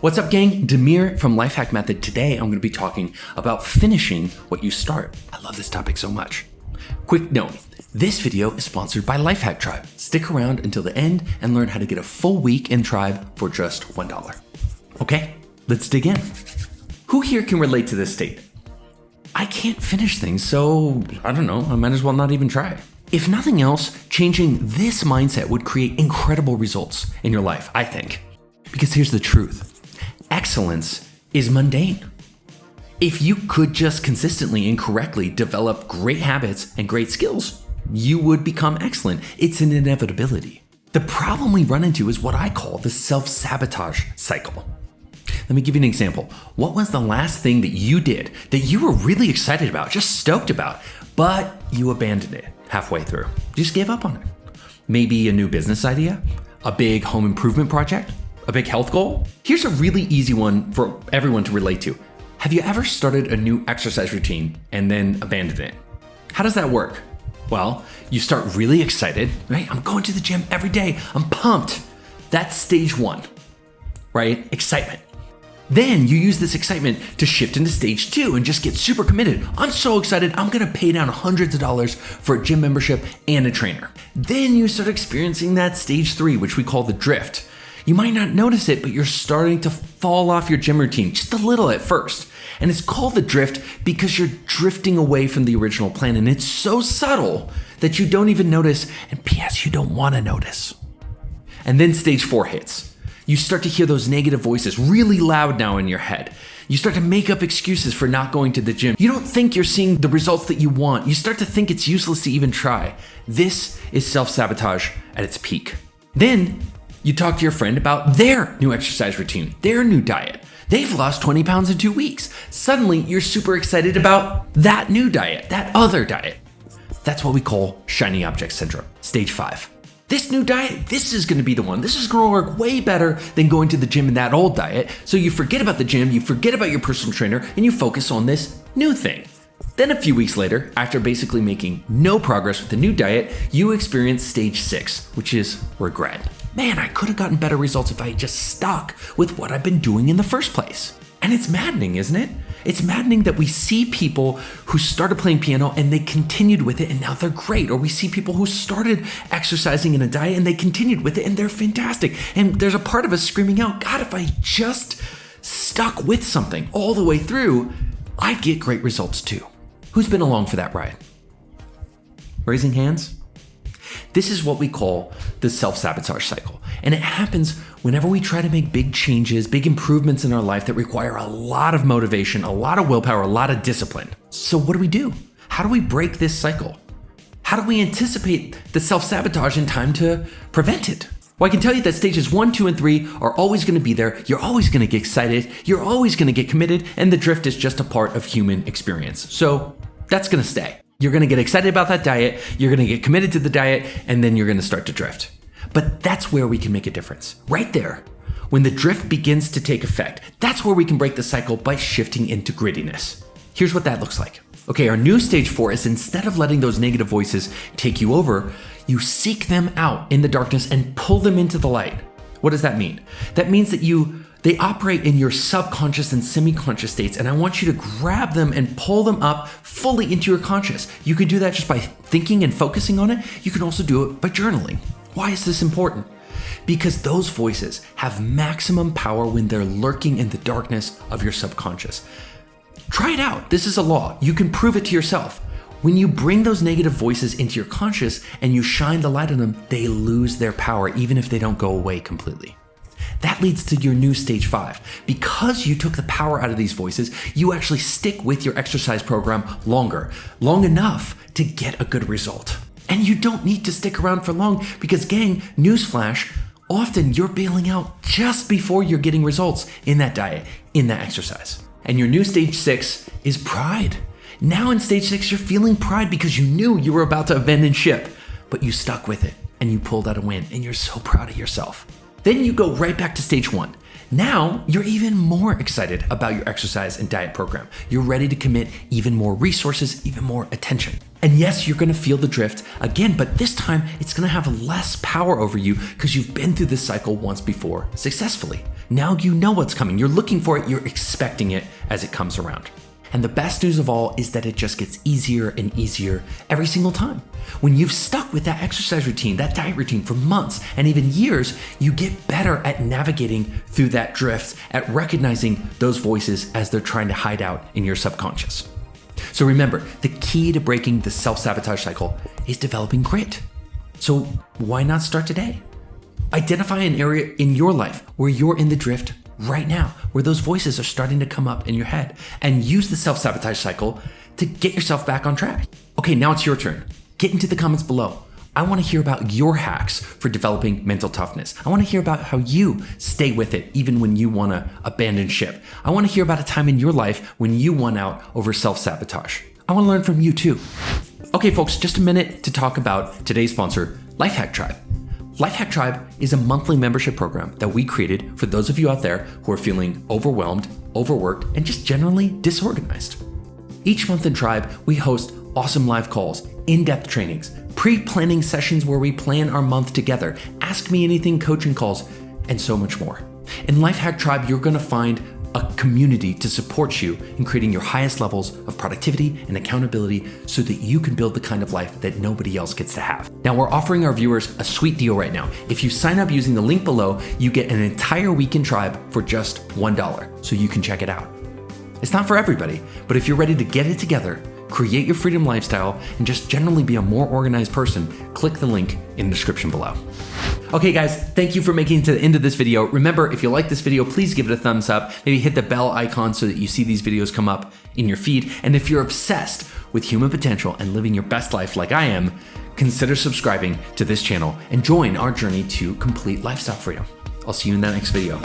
What's up, gang? Demir from Lifehack Method. Today, I'm going to be talking about finishing what you start. I love this topic so much. Quick note, this video is sponsored by Lifehack Tribe. Stick around until the end and learn how to get a full week in Tribe for just $1. Okay, let's dig in. Who here can relate to this state? I can't finish things, so I don't know, I might as well not even try. If nothing else, changing this mindset would create incredible results in your life, I think. Because here's the truth. Excellence is mundane. If you could just consistently and correctly develop great habits and great skills, you would become excellent. It's an inevitability. The problem we run into is what I call the self-sabotage cycle. Let me give you an example. What was the last thing that you did that you were really excited about, just stoked about, but you abandoned it halfway through? You just gave up on it. Maybe a new business idea, a big home improvement project, a big health goal. Here's a really easy one for everyone to relate to. Have you ever started a new exercise routine and then abandoned it? How does that work? Well, you start really excited, right? I'm going to the gym every day. I'm pumped. That's stage one, right? Excitement. Then you use this excitement to shift into stage two and just get super committed. I'm so excited, I'm gonna pay down hundreds of dollars for a gym membership and a trainer. Then you start experiencing that stage three, which we call the drift. You might not notice it, but you're starting to fall off your gym routine just a little at first. And it's called the drift because you're drifting away from the original plan, and it's so subtle that you don't even notice, and P.S. you don't wanna notice. And then stage four hits. You start to hear those negative voices really loud now in your head. You start to make up excuses for not going to the gym. You don't think you're seeing the results that you want. You start to think it's useless to even try. This is self-sabotage at its peak. Then you talk to your friend about their new exercise routine, their new diet. They've lost 20 pounds in 2 weeks. Suddenly, you're super excited about that new diet, that other diet. That's what we call shiny object syndrome, stage 5. This new diet, this is gonna be the one. This is gonna work way better than going to the gym in that old diet. So you forget about the gym, you forget about your personal trainer, and you focus on this new thing. Then a few weeks later, after basically making no progress with the new diet, you experience stage 6, which is regret. Man, I could have gotten better results if I had just stuck with what I've been doing in the first place. And it's maddening, isn't it? It's maddening that we see people who started playing piano and they continued with it and now they're great. Or we see people who started exercising in a diet and they continued with it and they're fantastic. And there's a part of us screaming out, God, if I just stuck with something all the way through, I'd get great results too. Who's been along for that ride? Raising hands? This is what we call the self-sabotage cycle. And it happens whenever we try to make big changes, big improvements in our life that require a lot of motivation, a lot of willpower, a lot of discipline. So what do? How do we break this cycle? How do we anticipate the self-sabotage in time to prevent it? Well, I can tell you that stages 1, 2, and 3 are always gonna be there. You're always gonna get excited. You're always gonna get committed. And the drift is just a part of human experience. So that's gonna stay. You're gonna get excited about that diet, you're gonna get committed to the diet, and then you're gonna start to drift. But that's where we can make a difference. Right there, when the drift begins to take effect, that's where we can break the cycle by shifting into grittiness. Here's what that looks like. Okay, our new stage 4 is instead of letting those negative voices take you over, you seek them out in the darkness and pull them into the light. What does that mean? That means that they operate in your subconscious and semi-conscious states, and I want you to grab them and pull them up fully into your conscious. You can do that just by thinking and focusing on it. You can also do it by journaling. Why is this important? Because those voices have maximum power when they're lurking in the darkness of your subconscious. Try it out. This is a law. You can prove it to yourself. When you bring those negative voices into your conscious and you shine the light on them, they lose their power even if they don't go away completely. That leads to your new stage 5. Because you took the power out of these voices, you actually stick with your exercise program long enough to get a good result. And you don't need to stick around for long because, gang, newsflash, often you're bailing out just before you're getting results in that diet, in that exercise. And your new stage 6 is pride. Now in stage 6, you're feeling pride because you knew you were about to abandon ship, but you stuck with it and you pulled out a win and you're so proud of yourself. Then you go right back to stage 1. Now you're even more excited about your exercise and diet program. You're ready to commit even more resources, even more attention. And yes, you're gonna feel the drift again, but this time it's gonna have less power over you because you've been through this cycle once before successfully. Now you know what's coming. You're looking for it, you're expecting it as it comes around. And the best news of all is that it just gets easier and easier every single time. When you've stuck with that exercise routine, that diet routine for months and even years, you get better at navigating through that drift, at recognizing those voices as they're trying to hide out in your subconscious. So remember, the key to breaking the self-sabotage cycle is developing grit. So why not start today? Identify an area in your life where you're in the drift right now, where those voices are starting to come up in your head, and use the self-sabotage cycle to get yourself back on track. Okay, now it's your turn. Get into the comments below. I want to hear about your hacks for developing mental toughness. I want to hear about how you stay with it even when you want to abandon ship. I want to hear about a time in your life when you won out over self-sabotage. I want to learn from you too. Okay, folks, just a minute to talk about today's sponsor, Lifehack Tribe. Lifehack Tribe is a monthly membership program that we created for those of you out there who are feeling overwhelmed, overworked, and just generally disorganized. Each month in Tribe, we host awesome live calls, in-depth trainings, pre-planning sessions where we plan our month together, Ask Me Anything coaching calls, and so much more. In Lifehack Tribe, you're gonna find a community to support you in creating your highest levels of productivity and accountability so that you can build the kind of life that nobody else gets to have. Now, we're offering our viewers a sweet deal right now. If you sign up using the link below, you get an entire week in Tribe for just $1, so you can check it out. It's not for everybody, but if you're ready to get it together, create your freedom lifestyle, and just generally be a more organized person, click the link in the description below. Okay guys, thank you for making it to the end of this video. Remember, if you like this video, please give it a thumbs up. Maybe hit the bell icon so that you see these videos come up in your feed. And if you're obsessed with human potential and living your best life like I am, consider subscribing to this channel and join our journey to complete lifestyle freedom. I'll see you in that next video.